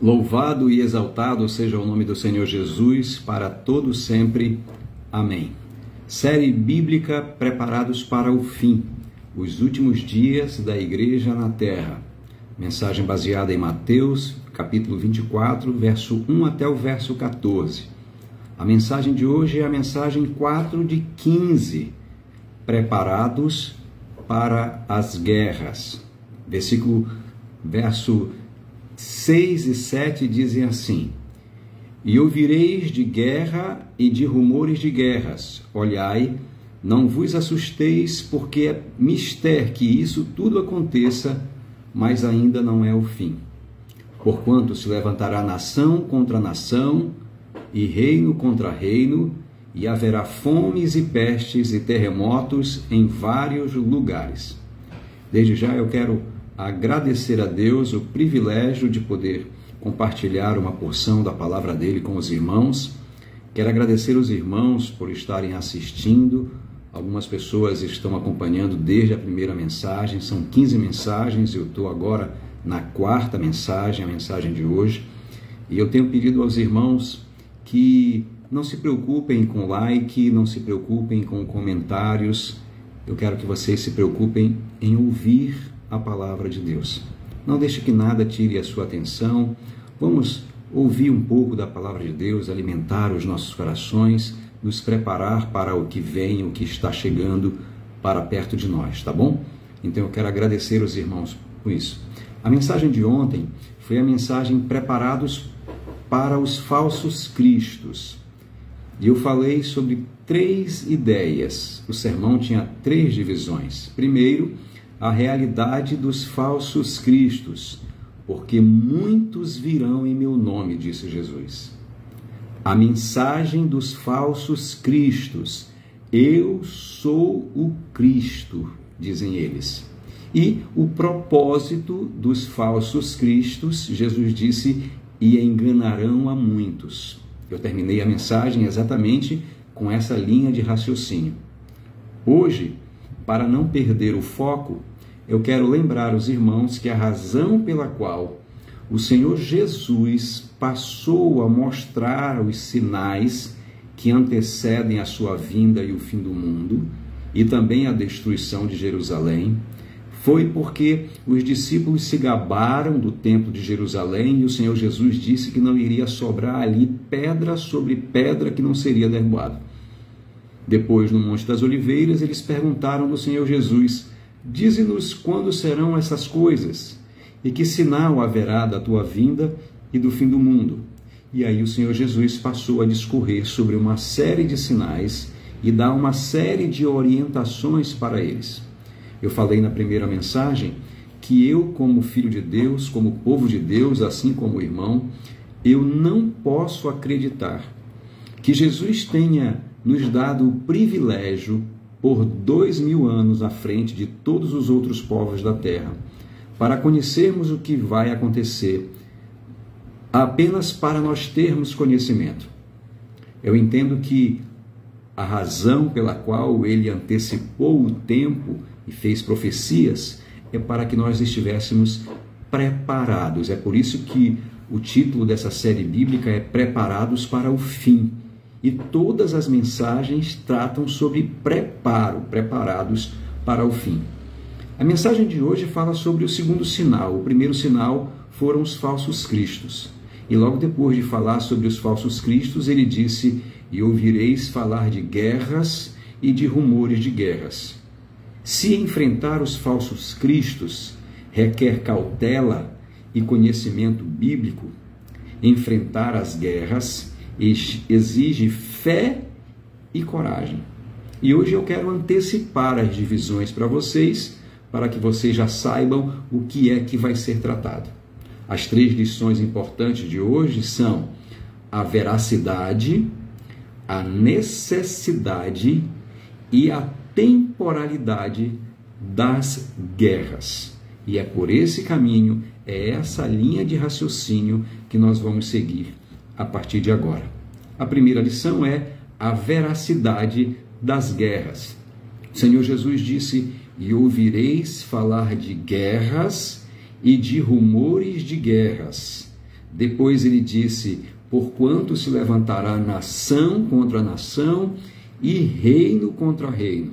Louvado e exaltado seja o nome do Senhor Jesus, para todo sempre. Amém. Série bíblica Preparados para o Fim, os últimos dias da Igreja na Terra. Mensagem baseada em Mateus, capítulo 24, verso 1 até o verso 14. A mensagem de hoje é a mensagem 4 de 15. Preparados para as guerras. Verso 6 e 7 dizem assim: E ouvireis de guerra e de rumores de guerras. Olhai, não vos assusteis, porque é mister que isso tudo aconteça, mas ainda não é o fim. Porquanto se levantará nação contra nação, e reino contra reino, e haverá fomes e pestes e terremotos em vários lugares. Desde já eu quero agradecer a Deus o privilégio de poder compartilhar uma porção da palavra dele com os irmãos. Quero agradecer os irmãos por estarem assistindo. Algumas pessoas estão acompanhando desde a primeira mensagem. São 15 mensagens, eu estou agora na quarta mensagem, a mensagem de hoje. E eu tenho pedido aos irmãos que não se preocupem com like, não se preocupem com comentários. Eu quero que vocês se preocupem em ouvir a palavra de Deus. Não deixe que nada tire a sua atenção. Vamos ouvir um pouco da palavra de Deus, alimentar os nossos corações, nos preparar para o que vem, o que está chegando para perto de nós, tá bom? Então eu quero agradecer aos irmãos por isso. A mensagem de ontem foi a mensagem Preparados para os Falsos Cristos. E eu falei sobre 3 ideias. O sermão tinha 3 divisões. Primeiro, a realidade dos falsos cristos, porque muitos virão em meu nome, disse Jesus. A mensagem dos falsos cristos: eu sou o Cristo, dizem eles. E o propósito dos falsos cristos, Jesus disse, e enganarão a muitos. Eu terminei a mensagem exatamente com essa linha de raciocínio. Hoje, para não perder o foco, eu quero lembrar os irmãos que a razão pela qual o Senhor Jesus passou a mostrar os sinais que antecedem a sua vinda e o fim do mundo, e também a destruição de Jerusalém, foi porque os discípulos se gabaram do templo de Jerusalém e o Senhor Jesus disse que não iria sobrar ali pedra sobre pedra que não seria derrubada. Depois, no Monte das Oliveiras, eles perguntaram do Senhor Jesus: dize-nos quando serão essas coisas e que sinal haverá da tua vinda e do fim do mundo. E aí o Senhor Jesus passou a discorrer sobre uma série de sinais e dar uma série de orientações para eles. Eu falei na primeira mensagem que eu, como filho de Deus, como povo de Deus, assim como irmão, eu não posso acreditar que Jesus tenha nos dado o privilégio por 2000 anos à frente de todos os outros povos da terra, para conhecermos o que vai acontecer, apenas para nós termos conhecimento. Eu entendo que a razão pela qual ele antecipou o tempo e fez profecias é para que nós estivéssemos preparados. É por isso que o título dessa série bíblica é Preparados para o Fim. E todas as mensagens tratam sobre preparo, preparados para o fim. A mensagem de hoje fala sobre o segundo sinal. O primeiro sinal foram os falsos cristos. E logo depois de falar sobre os falsos cristos, ele disse: e ouvireis falar de guerras e de rumores de guerras. Se enfrentar os falsos cristos requer cautela e conhecimento bíblico, enfrentar as guerras exige fé e coragem. E hoje eu quero antecipar as divisões para vocês, para que vocês já saibam o que é que vai ser tratado. As 3 lições importantes de hoje são a veracidade, a necessidade e a temporalidade das guerras. E é por esse caminho, é essa linha de raciocínio que nós vamos seguir a partir de agora. A primeira lição é a veracidade das guerras. O Senhor Jesus disse: e ouvireis falar de guerras e de rumores de guerras. Depois ele disse: porquanto se levantará nação contra nação e reino contra reino.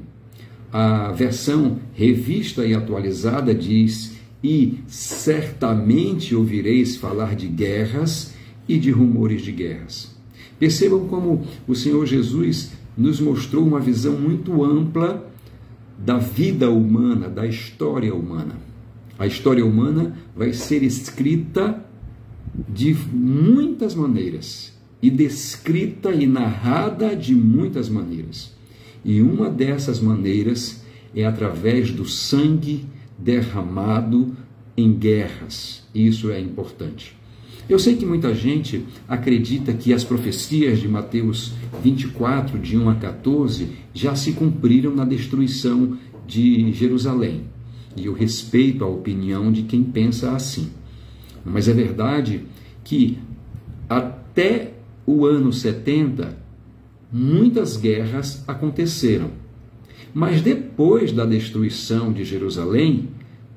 A versão revista e atualizada diz: e certamente ouvireis falar de guerras e de rumores de guerras. Percebam como o Senhor Jesus nos mostrou uma visão muito ampla da vida humana, da história humana. A história humana vai ser escrita de muitas maneiras e descrita e narrada de muitas maneiras. E uma dessas maneiras é através do sangue derramado em guerras. Isso é importante. Eu sei que muita gente acredita que as profecias de Mateus 24, de 1 a 14, já se cumpriram na destruição de Jerusalém. E eu respeito a opinião de quem pensa assim. Mas é verdade que até o ano 70, muitas guerras aconteceram. Mas depois da destruição de Jerusalém,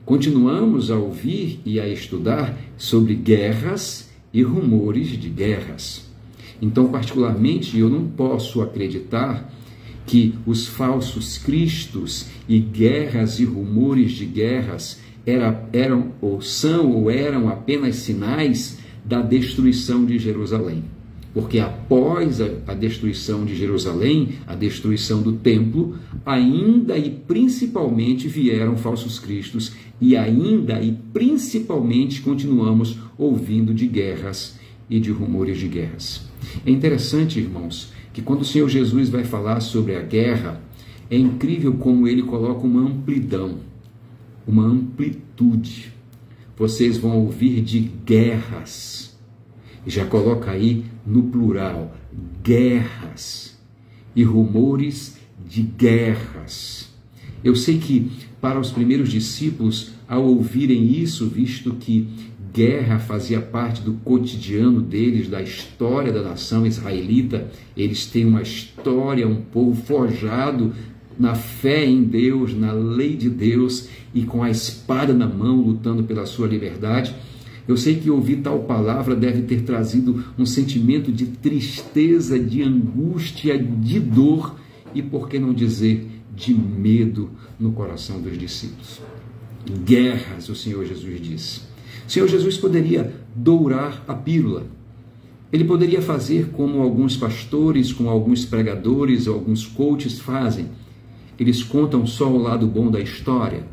continuamos a ouvir e a estudar sobre guerras e rumores de guerras. Então, particularmente, eu não posso acreditar que os falsos cristos e guerras e rumores de guerras eram apenas sinais da destruição de Jerusalém. Porque após a destruição de Jerusalém, a destruição do templo, ainda e principalmente vieram falsos cristos e ainda e principalmente continuamos ouvindo de guerras e de rumores de guerras. É interessante, irmãos, que quando o Senhor Jesus vai falar sobre a guerra, é incrível como ele coloca uma amplidão, uma amplitude. Vocês vão ouvir de guerras. Já coloca aí no plural, guerras e rumores de guerras. Eu sei que para os primeiros discípulos, ao ouvirem isso, visto que guerra fazia parte do cotidiano deles, da história da nação israelita, eles têm uma história, um povo forjado na fé em Deus, na lei de Deus e com a espada na mão, lutando pela sua liberdade. Eu sei que ouvir tal palavra deve ter trazido um sentimento de tristeza, de angústia, de dor e, por que não dizer, de medo no coração dos discípulos. Guerras, o Senhor Jesus disse. O Senhor Jesus poderia dourar a pílula. Ele poderia fazer como alguns pastores, como alguns pregadores, alguns coaches fazem. Eles contam só o lado bom da história.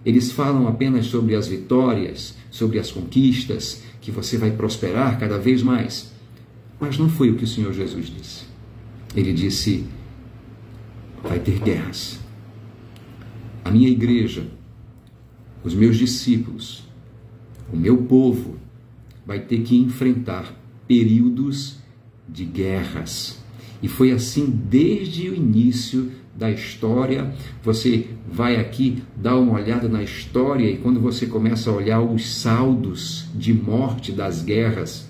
Eles falam apenas sobre as vitórias, sobre as conquistas, que você vai prosperar cada vez mais. Mas não foi o que o Senhor Jesus disse. Ele disse: vai ter guerras. A minha igreja, os meus discípulos, o meu povo vai ter que enfrentar períodos de guerras. E foi assim desde o início da história. Você vai aqui dar uma olhada na história e quando você começa a olhar os saldos de morte das guerras,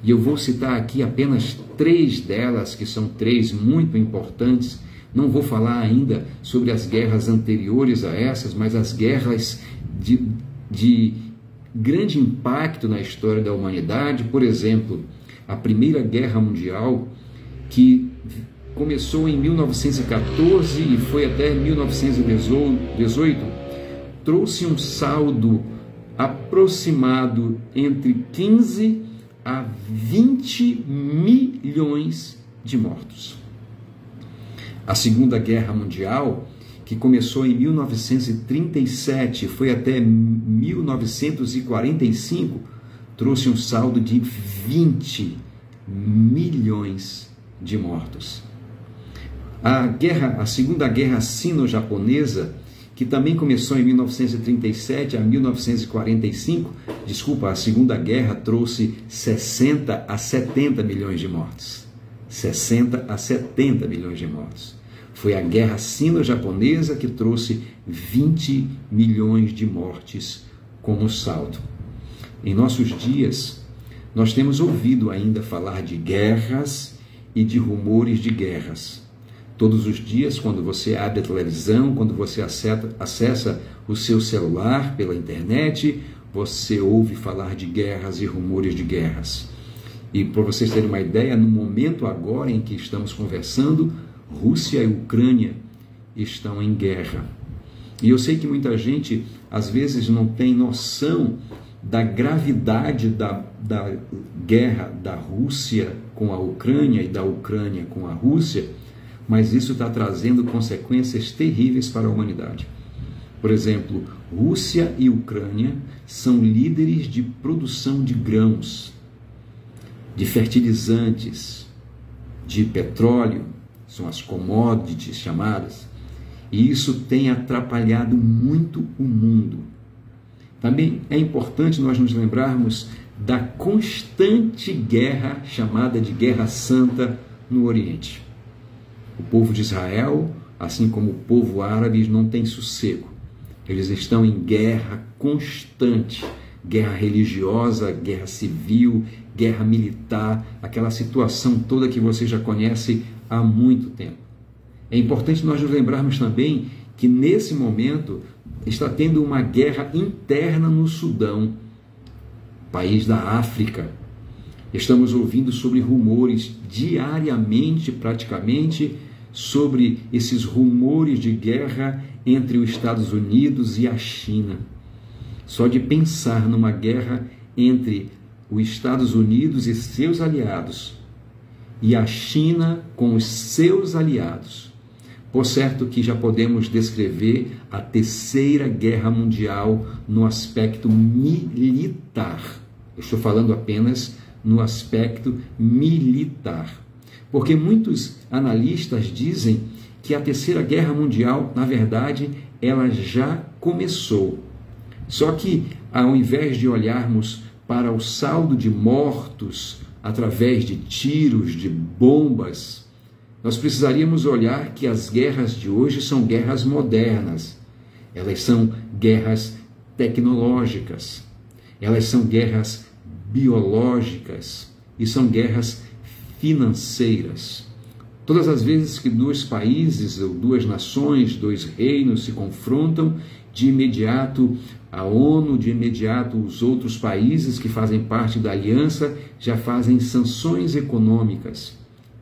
e eu vou citar aqui apenas 3 delas, que são 3 muito importantes. Não vou falar ainda sobre as guerras anteriores a essas, mas as guerras de grande impacto na história da humanidade. Por exemplo, a Primeira Guerra Mundial, que começou em 1914 e foi até 1918, trouxe um saldo aproximado entre 15 a 20 milhões de mortos. A Segunda Guerra Mundial, que começou em 1937 e foi até 1945, trouxe um saldo de 20 milhões de mortos. A Segunda Guerra Sino-Japonesa, que também começou em 1937 a 1945, a Segunda Guerra trouxe 60 a 70 milhões de mortos. 60 a 70 milhões de mortos. Foi a Guerra Sino-Japonesa que trouxe 20 milhões de mortes como saldo. Em nossos dias, nós temos ouvido ainda falar de guerras e de rumores de guerras. Todos os dias, quando você abre a televisão, quando você acessa o seu celular pela internet, você ouve falar de guerras e rumores de guerras. E para vocês terem uma ideia, no momento agora em que estamos conversando, Rússia e Ucrânia estão em guerra. E eu sei que muita gente, às vezes, não tem noção da gravidade da guerra da Rússia com a Ucrânia e da Ucrânia com a Rússia, mas isso está trazendo consequências terríveis para a humanidade. Por exemplo, Rússia e Ucrânia são líderes de produção de grãos, de fertilizantes, de petróleo, são as commodities chamadas, e isso tem atrapalhado muito o mundo. Também é importante nós nos lembrarmos da constante guerra chamada de Guerra Santa no Oriente. O povo de Israel, assim como o povo árabe, não tem sossego. Eles estão em guerra constante, guerra religiosa, guerra civil, guerra militar, aquela situação toda que você já conhece há muito tempo. É importante nós nos lembrarmos também que nesse momento está tendo uma guerra interna no Sudão, país da África. Estamos ouvindo sobre rumores diariamente, praticamente, sobre esses rumores de guerra entre os Estados Unidos e a China. Só de pensar numa guerra entre os Estados Unidos e seus aliados e a China com os seus aliados, por certo que já podemos descrever a Terceira Guerra Mundial no aspecto militar. Eu estou falando apenas no aspecto militar. Porque muitos analistas dizem que a Terceira Guerra Mundial, na verdade, ela já começou. Só que, ao invés de olharmos para o saldo de mortos através de tiros, de bombas, nós precisaríamos olhar que as guerras de hoje são guerras modernas. Elas são guerras tecnológicas. Elas são guerras biológicas e são guerras financeiras. Todas as vezes que dois países ou duas nações, dois reinos se confrontam, de imediato a ONU, de imediato os outros países que fazem parte da aliança já fazem sanções econômicas.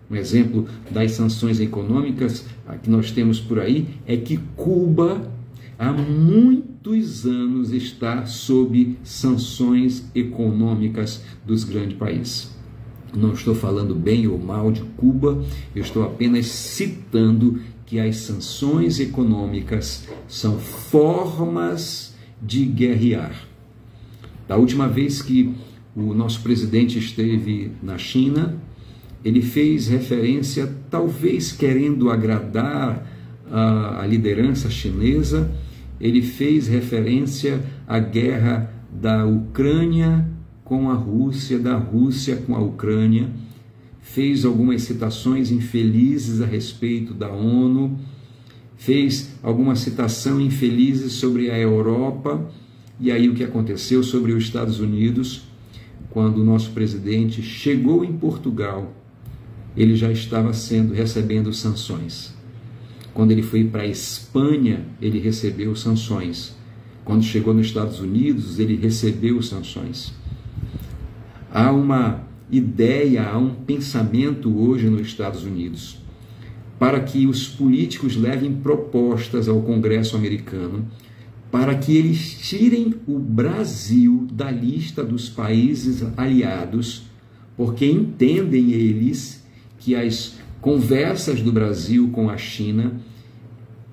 Um exemplo das sanções econômicas que nós temos por aí é que Cuba há muitos anos está sob sanções econômicas dos grandes países. Não estou falando bem ou mal de Cuba, eu estou apenas citando que as sanções econômicas são formas de guerrear. Da última vez que o nosso presidente esteve na China, ele fez referência, talvez querendo agradar a liderança chinesa, ele fez referência à guerra da Ucrânia com a Rússia, da Rússia com a Ucrânia, fez algumas citações infelizes a respeito da ONU, fez alguma citação infelizes sobre a Europa, e aí o que aconteceu sobre os Estados Unidos, quando o nosso presidente chegou em Portugal, ele já estava recebendo sanções. Quando ele foi para a Espanha, ele recebeu sanções. Quando chegou nos Estados Unidos, ele recebeu sanções. Há uma ideia, há um pensamento hoje nos Estados Unidos para que os políticos levem propostas ao Congresso americano para que eles tirem o Brasil da lista dos países aliados, porque entendem eles que as conversas do Brasil com a China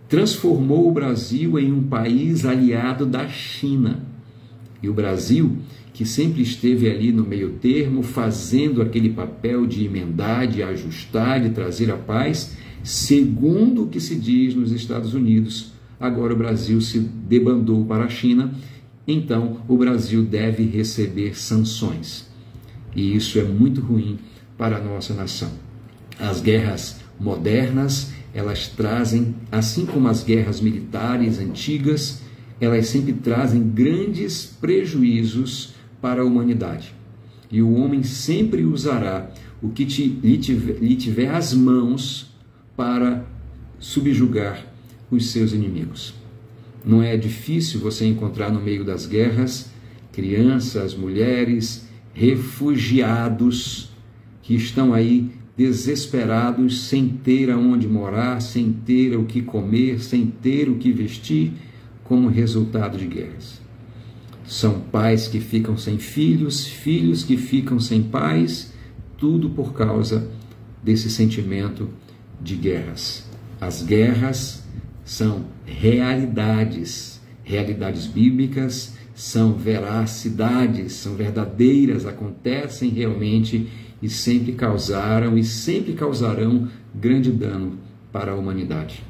transformou o Brasil em um país aliado da China. E o Brasil, que sempre esteve ali no meio termo, fazendo aquele papel de emendar, de ajustar, de trazer a paz, segundo o que se diz nos Estados Unidos, agora o Brasil se debandou para a China, então o Brasil deve receber sanções. E isso é muito ruim para a nossa nação. As guerras modernas, elas trazem, assim como as guerras militares antigas, elas sempre trazem grandes prejuízos para a humanidade. E o homem sempre usará o que lhe tiver às mãos para subjugar os seus inimigos. Não é difícil você encontrar no meio das guerras crianças, mulheres, refugiados que estão aí desesperados, sem ter aonde morar, sem ter o que comer, sem ter o que vestir, como resultado de guerras. São pais que ficam sem filhos, filhos que ficam sem pais, tudo por causa desse sentimento de guerras. As guerras são realidades bíblicas, são veracidades, são verdadeiras, acontecem realmente e sempre causaram e sempre causarão grande dano para a humanidade.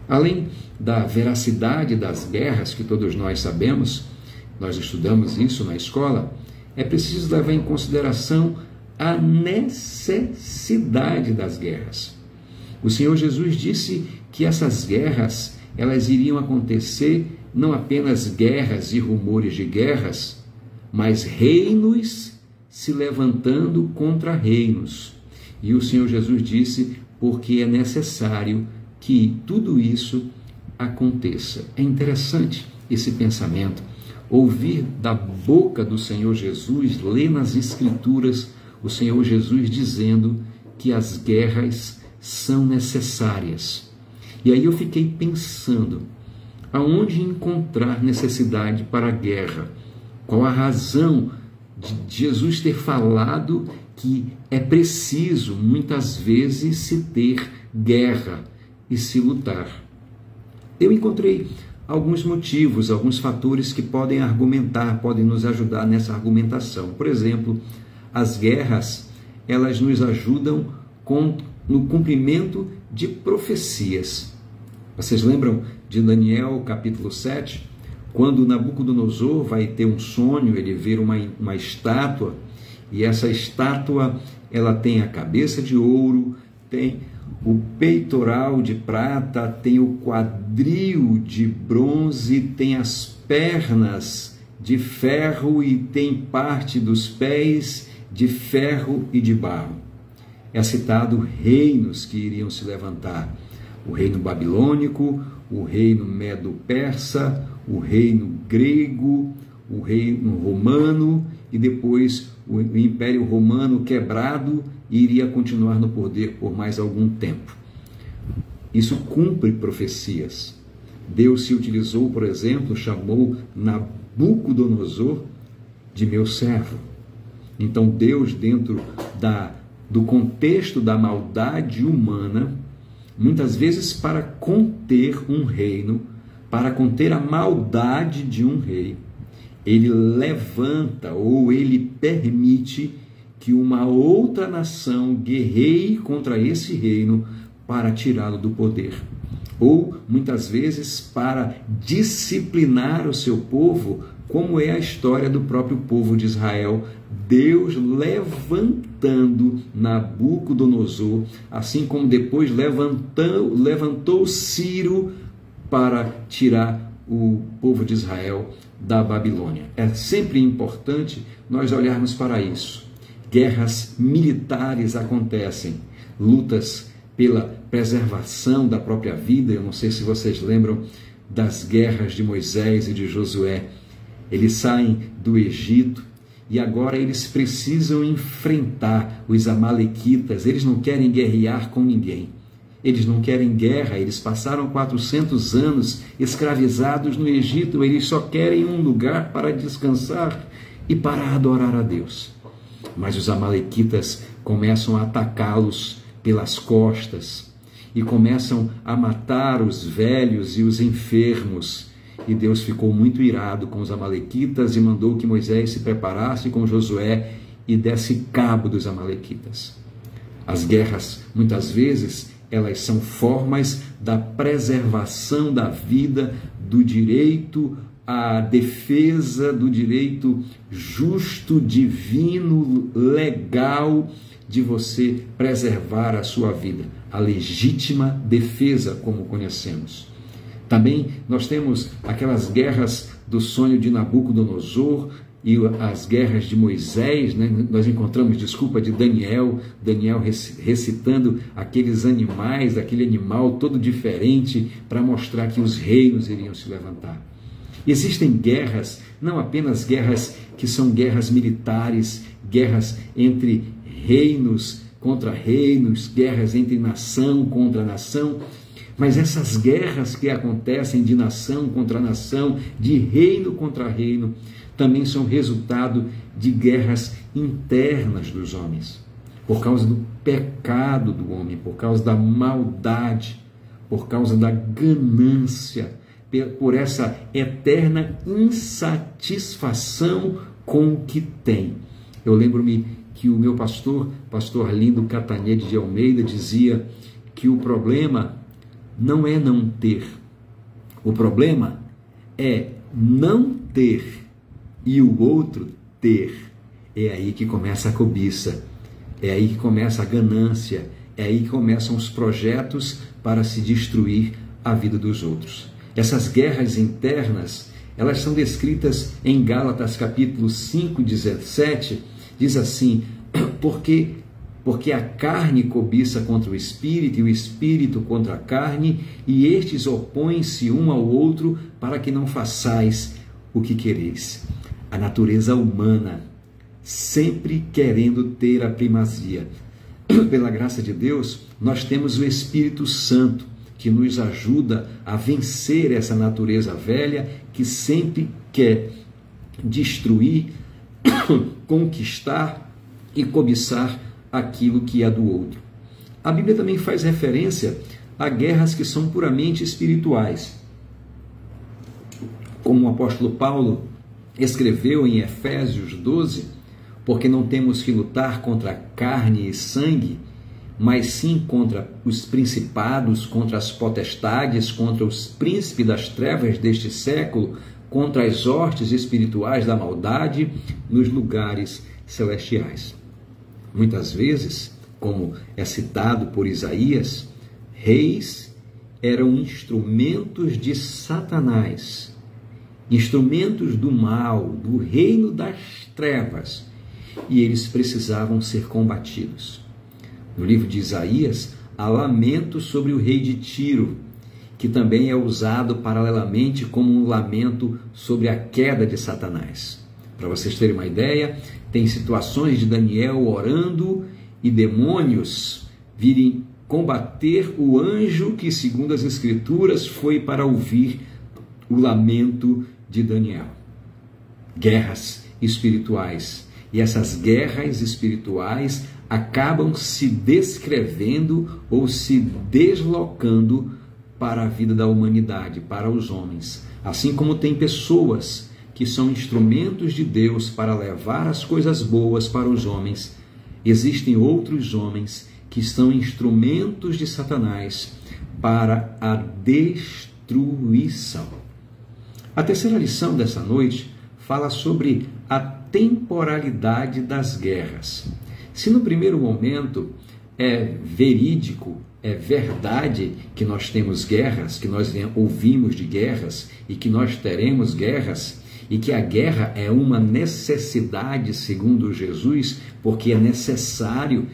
Além da veracidade das guerras, que todos nós sabemos, nós estudamos isso na escola, é preciso levar em consideração a necessidade das guerras. O Senhor Jesus disse que essas guerras, elas iriam acontecer não apenas guerras e rumores de guerras, mas reinos se levantando contra reinos. E o Senhor Jesus disse, porque é necessário que tudo isso aconteça. É interessante esse pensamento, ouvir da boca do Senhor Jesus, ler nas Escrituras, o Senhor Jesus dizendo que as guerras são necessárias. E aí eu fiquei pensando, aonde encontrar necessidade para a guerra? Qual a razão de Jesus ter falado que é preciso, muitas vezes, se ter guerra e se lutar? Eu encontrei alguns motivos, alguns fatores que podem argumentar, podem nos ajudar nessa argumentação. Por exemplo, as guerras, elas nos ajudam no cumprimento de profecias. Vocês lembram de Daniel, capítulo 7? Quando Nabucodonosor vai ter um sonho, ele vê uma estátua, e essa estátua, ela tem a cabeça de ouro, tem o peitoral de prata, tem o quadril de bronze, tem as pernas de ferro e tem parte dos pés de ferro e de barro. É citado reinos que iriam se levantar: o reino babilônico, o reino medo-persa, o reino grego, o reino romano e depois o Império Romano quebrado e iria continuar no poder por mais algum tempo. Isso cumpre profecias. Deus se utilizou, por exemplo, chamou Nabucodonosor de meu servo. Então Deus, dentro do contexto da maldade humana, muitas vezes para conter um reino, para conter a maldade de um rei, ele levanta ou ele permite que uma outra nação guerreie contra esse reino para tirá-lo do poder. Ou, muitas vezes, para disciplinar o seu povo, como é a história do próprio povo de Israel, Deus levantando Nabucodonosor, assim como depois levantou Ciro para tirar o povo de Israel da Babilônia. É sempre importante nós olharmos para isso. Guerras militares acontecem, lutas pela preservação da própria vida. Eu não sei se vocês lembram das guerras de Moisés e de Josué. Eles saem do Egito e agora eles precisam enfrentar os amalequitas. Eles não querem guerrear com ninguém. Eles não querem guerra. Eles passaram 400 anos escravizados no Egito. Eles só querem um lugar para descansar e para adorar a Deus. Mas os amalequitas começam a atacá-los pelas costas e começam a matar os velhos e os enfermos. E Deus ficou muito irado com os amalequitas e mandou que Moisés se preparasse com Josué e desse cabo dos amalequitas. As guerras, muitas vezes, elas são formas da preservação da vida, do direito à defesa, do direito justo, divino, legal, de você preservar a sua vida. A legítima defesa, como conhecemos. Também nós temos aquelas guerras do sonho de Nabucodonosor e as guerras de Moisés, né? Nós encontramos, de Daniel recitando aqueles animais, aquele animal todo diferente, para mostrar que os reinos iriam se levantar. Existem guerras, não apenas guerras que são guerras militares, guerras entre reinos contra reinos, guerras entre nação contra nação, mas essas guerras que acontecem de nação contra nação, de reino contra reino, também são resultado de guerras internas dos homens, por causa do pecado do homem, por causa da maldade, por causa da ganância, por essa eterna insatisfação com o que tem. Eu lembro-me que o meu pastor Lindo Catanhede de Almeida, dizia que o problema não é não ter, o problema é não ter e o outro ter. É aí que começa a cobiça, é aí que começa a ganância, é aí que começam os projetos para se destruir a vida dos outros. Essas guerras internas, elas são descritas em Gálatas capítulo 5, 17, diz assim: porque a carne cobiça contra o espírito e o espírito contra a carne, e estes opõem-se um ao outro para que não façais o que quereis. A natureza humana sempre querendo ter a primazia. Pela graça de Deus, nós temos o Espírito Santo, que nos ajuda a vencer essa natureza velha que sempre quer destruir, conquistar e cobiçar aquilo que é do outro. A Bíblia também faz referência a guerras que são puramente espirituais. Como o apóstolo Paulo escreveu em Efésios 12, porque não temos que lutar contra carne e sangue, mas sim contra os principados, contra as potestades, contra os príncipes das trevas deste século, contra as hostes espirituais da maldade nos lugares celestiais. Muitas vezes, como é citado por Isaías, reis eram instrumentos de Satanás, instrumentos do mal, do reino das trevas, e eles precisavam ser combatidos. No livro de Isaías, há lamento sobre o rei de Tiro, que também é usado paralelamente como um lamento sobre a queda de Satanás. Para vocês terem uma ideia, tem situações de Daniel orando e demônios virem combater o anjo que, segundo as Escrituras, foi para ouvir o lamento de Daniel. Guerras espirituais. E essas guerras espirituais acabam se descrevendo ou se deslocando para a vida da humanidade, para os homens. Assim como tem pessoas que são instrumentos de Deus para levar as coisas boas para os homens, existem outros homens que são instrumentos de Satanás para a destruição. A terceira lição dessa noite fala sobre a temporalidade das guerras. Se no primeiro momento é verídico, é verdade que nós temos guerras, que nós ouvimos de guerras e que nós teremos guerras, e que a guerra é uma necessidade segundo Jesus, porque é necessário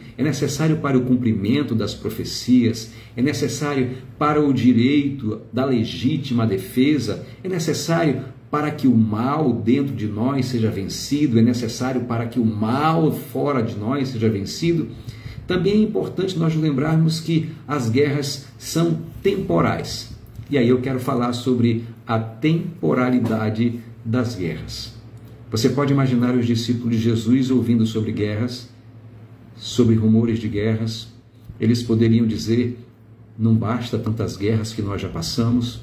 para o cumprimento das profecias, é necessário para o direito da legítima defesa, é necessário para que o mal dentro de nós seja vencido, é necessário para que o mal fora de nós seja vencido. Também é importante nós lembrarmos que as guerras são temporais. E aí eu quero falar sobre a temporalidade das guerras. Você pode imaginar os discípulos de Jesus ouvindo sobre guerras, sobre rumores de guerras. Eles poderiam dizer: não basta tantas guerras que nós já passamos,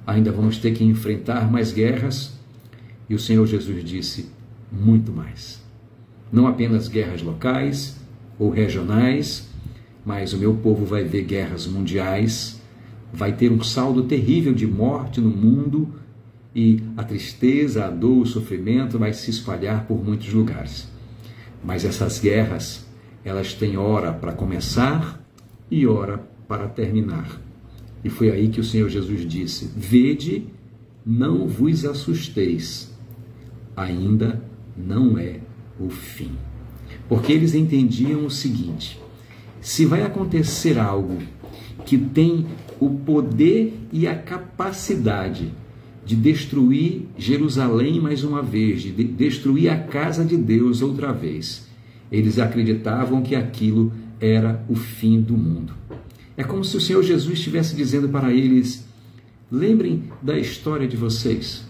ainda vamos ter que enfrentar mais guerras. E o Senhor Jesus disse: muito mais. Não apenas guerras locais ou regionais, mas o meu povo vai ver guerras mundiais, vai ter um saldo terrível de morte no mundo, e a tristeza, a dor, o sofrimento vai se espalhar por muitos lugares. Mas essas guerras, elas têm hora para começar e hora para terminar. E foi aí que o Senhor Jesus disse: vede, não vos assusteis, ainda não é o fim. Porque eles entendiam o seguinte: se vai acontecer algo que tem o poder e a capacidade de destruir Jerusalém mais uma vez, de destruir a casa de Deus outra vez. Eles acreditavam que aquilo era o fim do mundo. É como se o Senhor Jesus estivesse dizendo para eles: lembrem da história de vocês.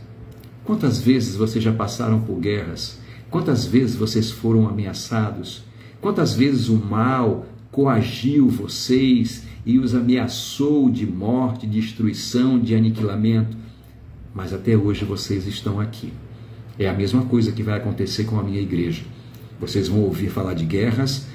Quantas vezes vocês já passaram por guerras? Quantas vezes vocês foram ameaçados? Quantas vezes o mal coagiu vocês e os ameaçou de morte, de destruição, de aniquilamento? Mas até hoje vocês estão aqui. É a mesma coisa que vai acontecer com a minha igreja. Vocês vão ouvir falar de guerras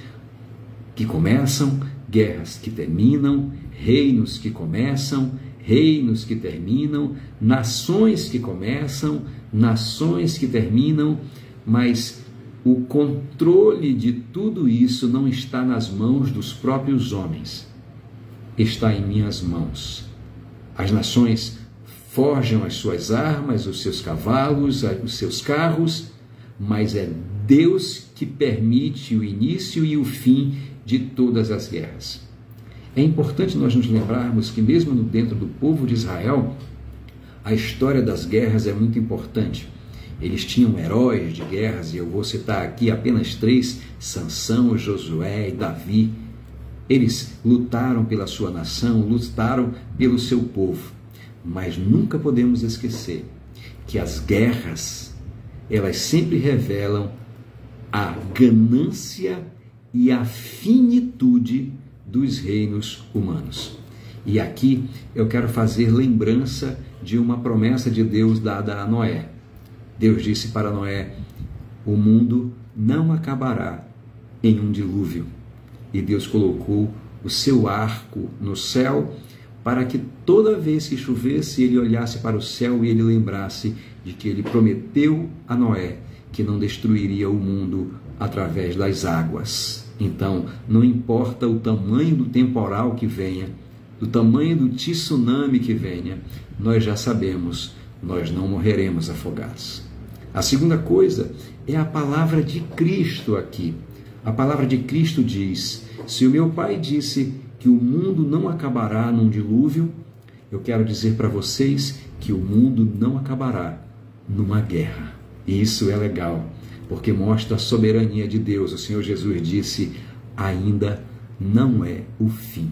que começam, guerras que terminam, reinos que começam, reinos que terminam, nações que começam, nações que terminam, mas o controle de tudo isso não está nas mãos dos próprios homens, está em minhas mãos. As nações forjam as suas armas, os seus cavalos, os seus carros, mas é Deus que permite o início e o fim de todas as guerras. É importante nós nos lembrarmos que mesmo dentro do povo de Israel, a história das guerras é muito importante. Eles tinham heróis de guerras, e eu vou citar aqui apenas 3, Sansão, Josué e Davi. Eles lutaram pela sua nação, lutaram pelo seu povo. Mas nunca podemos esquecer que as guerras, elas sempre revelam a ganância e a finitude dos reinos humanos. E aqui eu quero fazer lembrança de uma promessa de Deus dada a Noé. Deus disse para Noé: o mundo não acabará em um dilúvio. E Deus colocou o seu arco no céu para que toda vez que chovesse ele olhasse para o céu e ele lembrasse de que ele prometeu a Noé que não destruiria o mundo através das águas. Então, não importa o tamanho do temporal que venha, do tamanho do tsunami que venha, nós já sabemos, nós não morreremos afogados. A segunda coisa é a palavra de Cristo aqui. A palavra de Cristo diz: se o meu Pai disse que o mundo não acabará num dilúvio, eu quero dizer para vocês que o mundo não acabará numa guerra. E isso é legal, porque mostra a soberania de Deus. O Senhor Jesus disse: ainda não é o fim.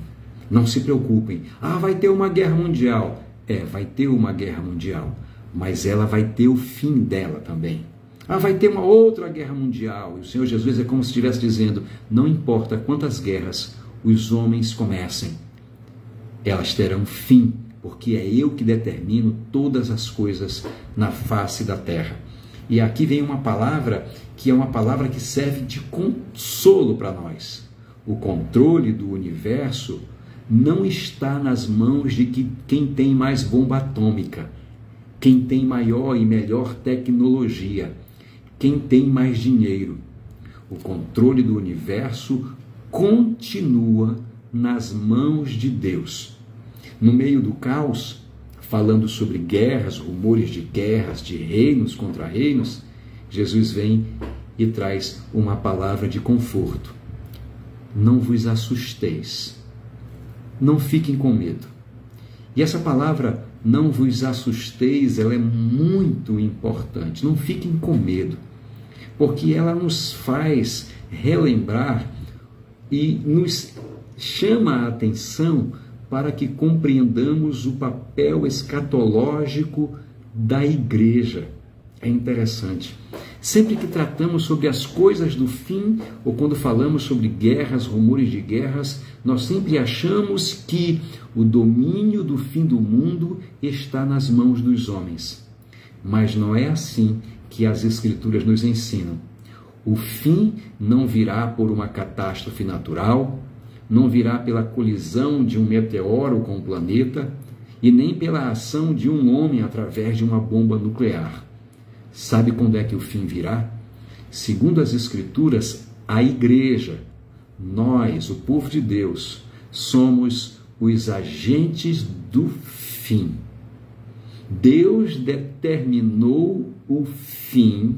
Não se preocupem. Vai ter uma guerra mundial. Vai ter uma guerra mundial, mas ela vai ter o fim dela também. Vai ter uma outra guerra mundial. E o Senhor Jesus é como se estivesse dizendo: não importa quantas guerras os homens comecem, elas terão fim, porque é eu que determino todas as coisas na face da terra. E aqui vem uma palavra que é uma palavra que serve de consolo para nós. O controle do universo não está nas mãos de quem tem mais bomba atômica, quem tem maior e melhor tecnologia, quem tem mais dinheiro. O controle do universo continua nas mãos de Deus. No meio do caos, falando sobre guerras, rumores de guerras, de reinos contra reinos, Jesus vem e traz uma palavra de conforto. Não vos assusteis, não fiquem com medo. E essa palavra, não vos assusteis, ela é muito importante. Não fiquem com medo, porque ela nos faz relembrar e nos chama a atenção para que compreendamos o papel escatológico da igreja. É interessante. Sempre que tratamos sobre as coisas do fim, ou quando falamos sobre guerras, rumores de guerras, nós sempre achamos que o domínio do fim do mundo está nas mãos dos homens. Mas não é assim que as Escrituras nos ensinam. O fim não virá por uma catástrofe natural, não virá pela colisão de um meteoro com o planeta e nem pela ação de um homem através de uma bomba nuclear. Sabe quando é que o fim virá? Segundo as Escrituras, a igreja, nós, o povo de Deus, somos os agentes do fim. Deus determinou o fim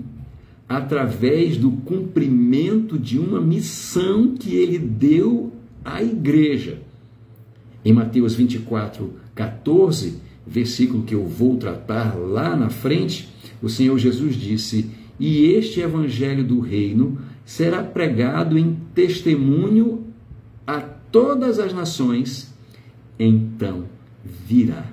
através do cumprimento de uma missão que ele deu à igreja. Em Mateus 24, 14, versículo que eu vou tratar lá na frente, o Senhor Jesus disse: e este evangelho do reino será pregado em testemunho a todas as nações, então virá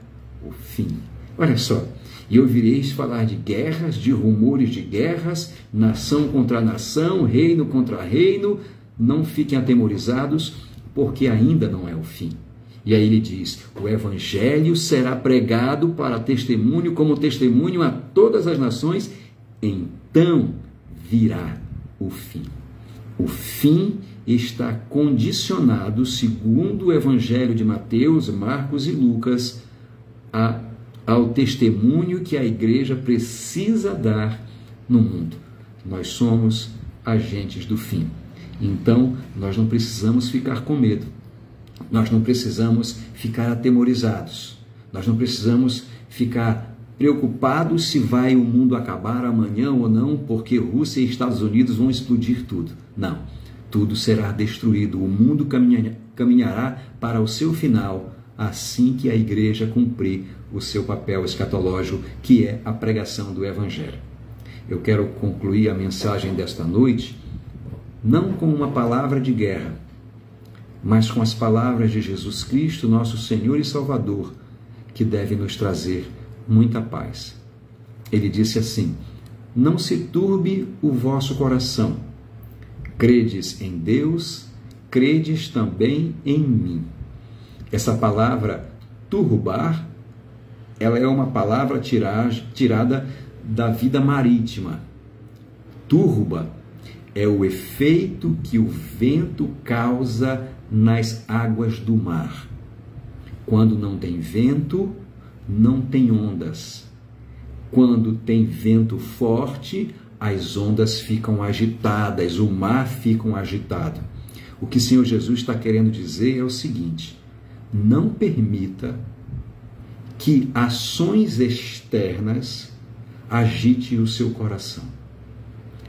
o fim. Olha só, e ouvireis falar de guerras, de rumores de guerras, nação contra nação, reino contra reino. Não fiquem atemorizados, porque ainda não é o fim. E aí ele diz: o evangelho será pregado para testemunho, como testemunho a todas as nações, então virá o fim. O fim está condicionado, segundo o evangelho de Mateus, Marcos e Lucas, ao testemunho que a igreja precisa dar no mundo. Nós somos agentes do fim. Então, nós não precisamos ficar com medo. Nós não precisamos ficar atemorizados. Nós não precisamos ficar preocupados se vai o mundo acabar amanhã ou não, porque Rússia e Estados Unidos vão explodir tudo. Não. Tudo será destruído. O mundo caminhará para o seu final assim que a igreja cumprir o seu papel escatológico, que é a pregação do Evangelho. Eu quero concluir a mensagem desta noite não com uma palavra de guerra, mas com as palavras de Jesus Cristo, nosso Senhor e Salvador, que deve nos trazer muita paz. Ele disse assim: não se turbe o vosso coração. Credes em Deus, credes também em mim. Essa palavra turbar, ela é uma palavra tirada da vida marítima. Turba é o efeito que o vento causa nas águas do mar. Quando não tem vento, não tem ondas. Quando tem vento forte, as ondas ficam agitadas, o mar fica agitado. O que o Senhor Jesus está querendo dizer é o seguinte: não permita que ações externas agite o seu coração.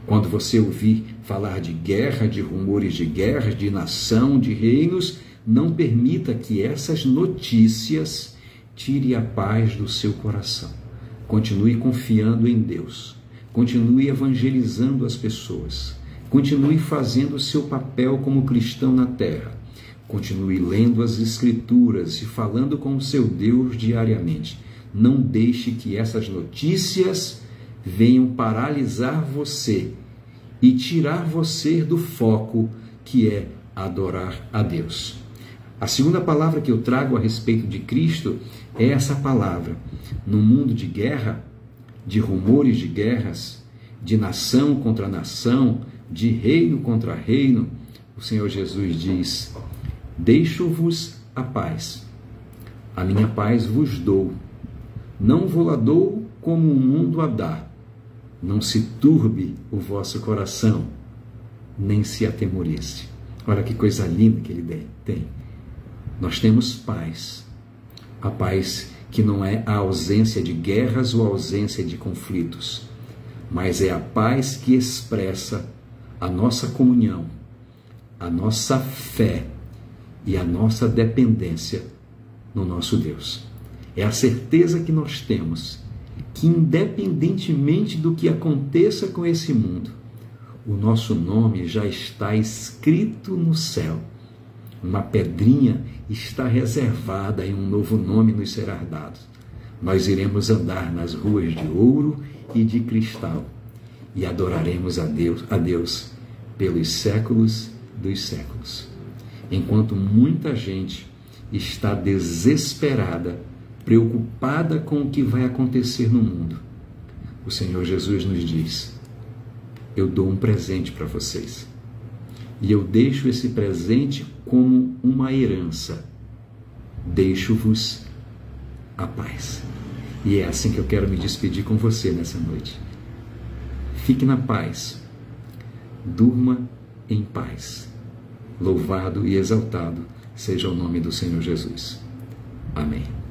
Quando você ouvir falar de guerra, de rumores de guerra, de nação, de reinos, não permita que essas notícias tire a paz do seu coração. Continue confiando em Deus. Continue evangelizando as pessoas. Continue fazendo o seu papel como cristão na terra. Continue lendo as Escrituras e falando com o seu Deus diariamente. Não deixe que essas notícias venham paralisar você e tirar você do foco, que é adorar a Deus. A segunda palavra que eu trago a respeito de Cristo é essa palavra. No mundo de guerra, de rumores de guerras, de nação contra nação, de reino contra reino, o Senhor Jesus diz: deixo-vos a paz. A minha paz vos dou. Não vou-la dou como o mundo a dá. Não se turbe o vosso coração, nem se atemorize. Olha que coisa linda que ele tem. Nós temos paz. A paz que não é a ausência de guerras ou a ausência de conflitos, mas é a paz que expressa a nossa comunhão, a nossa fé e a nossa dependência no nosso Deus. É a certeza que nós temos que, independentemente do que aconteça com esse mundo, o nosso nome já está escrito no céu. Uma pedrinha está reservada e um novo nome nos será dado. Nós iremos andar nas ruas de ouro e de cristal e adoraremos a Deus pelos séculos dos séculos. Enquanto muita gente está desesperada, preocupada com o que vai acontecer no mundo, o Senhor Jesus nos diz: eu dou um presente para vocês. E eu deixo esse presente como uma herança. Deixo-vos a paz. E é assim que eu quero me despedir com você nessa noite. Fique na paz. Durma em paz. Louvado e exaltado seja o nome do Senhor Jesus. Amém.